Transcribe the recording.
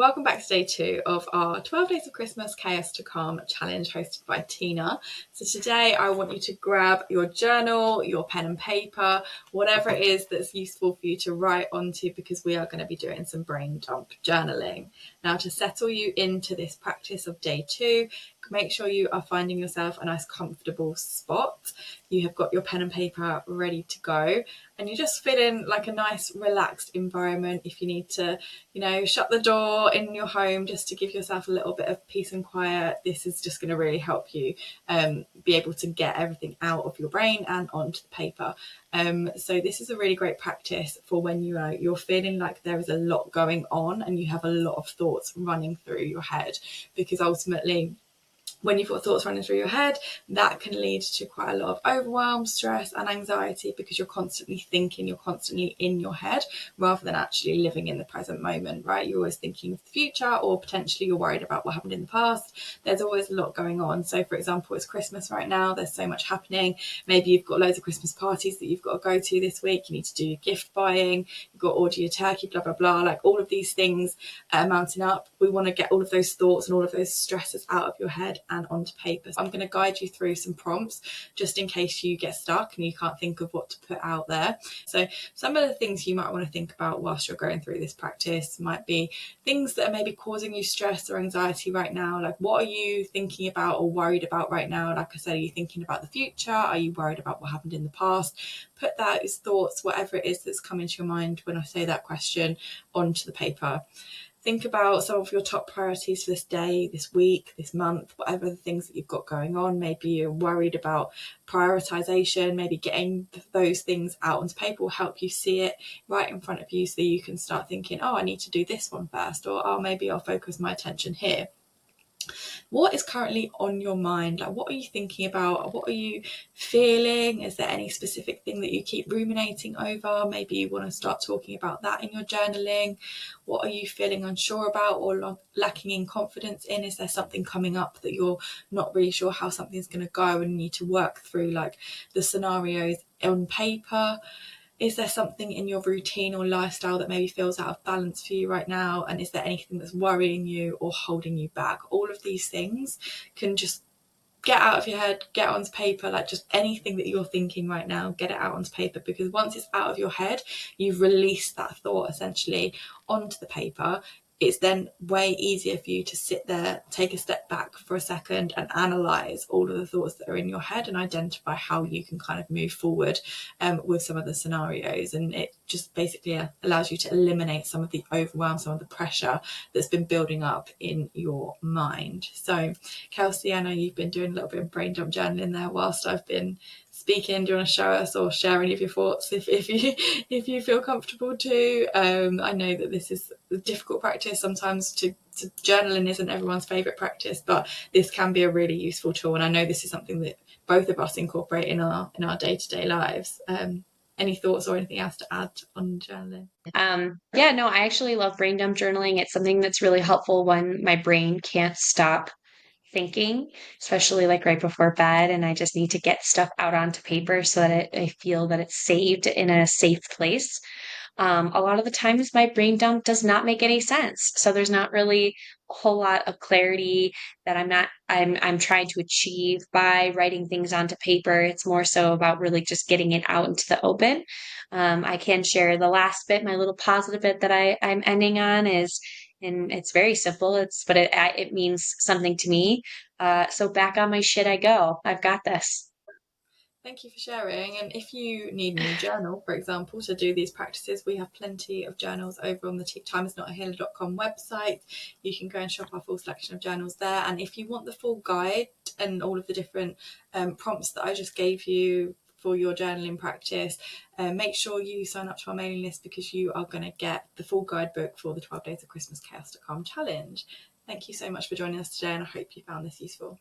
Welcome back to day 2 of our 12 Days of Christmas Chaos to Calm challenge hosted by TINAH. So today I want you to grab your journal, your pen and paper, whatever it is that's useful for you to write onto, because we are going to be doing some brain dump journaling. Now, to settle you into this practice of day 2, make sure you are finding yourself a nice comfortable spot. You have got your pen and paper ready to go, and you just fit in like a nice relaxed environment. If you need to, shut the door in your home just to give yourself a little bit of peace and quiet, this is just going to really help you be able to get everything out of your brain and onto the paper. So this is a really great practice for when you're feeling like there is a lot going on and you have a lot of thoughts running through your head, because ultimately, when you've got thoughts running through your head, that can lead to quite a lot of overwhelm, stress and anxiety, because you're constantly thinking, you're constantly in your head rather than actually living in the present moment, right? You're always thinking of the future, or potentially you're worried about what happened in the past. There's always a lot going on. So for example, it's Christmas right now, there's so much happening. Maybe you've got loads of Christmas parties that you've got to go to this week. You need to do your gift buying, you've got to order your turkey, blah, blah, blah. Like all of these things are mounting up. We want to get all of those thoughts and all of those stresses out of your head and onto paper. So I'm going to guide you through some prompts just in case you get stuck and you can't think of what to put out there. So some of the things you might want to think about whilst you're going through this practice might be things that are maybe causing you stress or anxiety right now. Like, what are you thinking about or worried about right now? Like I said, are you thinking about the future? Are you worried about what happened in the past? Put those thoughts, whatever it is that's coming to your mind when I say that question, onto the paper. Think about some of your top priorities for this day, this week, this month, whatever the things that you've got going on. Maybe you're worried about prioritization. Maybe getting those things out onto paper will help you see it right in front of you, so you can start thinking, oh, I need to do this one first, or oh, maybe I'll focus my attention here. What is currently on your mind? Like, what are you thinking about? What are you feeling? Is there any specific thing that you keep ruminating over? Maybe you want to start talking about that in your journaling. What are you feeling unsure about or lacking in confidence in? Is there something coming up that you're not really sure how something's going to go and you need to work through, like the scenarios on paper? Is there something in your routine or lifestyle that maybe feels out of balance for you right now? And is there anything that's worrying you or holding you back? All of these things can just get out of your head, get onto paper. Like, just anything that you're thinking right now, get it out onto paper, because once it's out of your head, you've released that thought essentially onto the paper. It's then way easier for you to sit there, take a step back for a second and analyze all of the thoughts that are in your head and identify how you can kind of move forward with some of the scenarios. And it just basically allows you to eliminate some of the overwhelm, some of the pressure that's been building up in your mind. So Kelsey, I know you've been doing a little bit of brain dump journaling there whilst I've been speaking. Do you want to show us or share any of your thoughts if you feel comfortable to? I know that this is a difficult practice sometimes. To journaling isn't everyone's favourite practice, but this can be a really useful tool, and I know this is something that both of us incorporate in our day-to-day lives. Any thoughts or anything else to add on journaling? I actually love brain dump journaling. It's something that's really helpful when my brain can't stop thinking, especially like right before bed, and I just need to get stuff out onto paper so that I feel that it's saved in a safe place. A lot of the times my brain dump does not make any sense. So there's not really a whole lot of clarity that I'm trying to achieve by writing things onto paper. It's more so about really just getting it out into the open. I can share the last bit, my little positive bit that I'm ending on is, and it's very simple. It means something to me. So back on my shit I go. I've got this. Thank you for sharing. And if you need a new journal, for example, to do these practices, we have plenty of journals over on the timesnotahealer.com website. You can go and shop our full selection of journals there. And if you want the full guide and all of the different prompts that I just gave you for your journaling practice, make sure you sign up to our mailing list, because you are going to get the full guidebook for the 12 Days of Christmas Chaos to Calm challenge. Thank you so much for joining us today, and I hope you found this useful.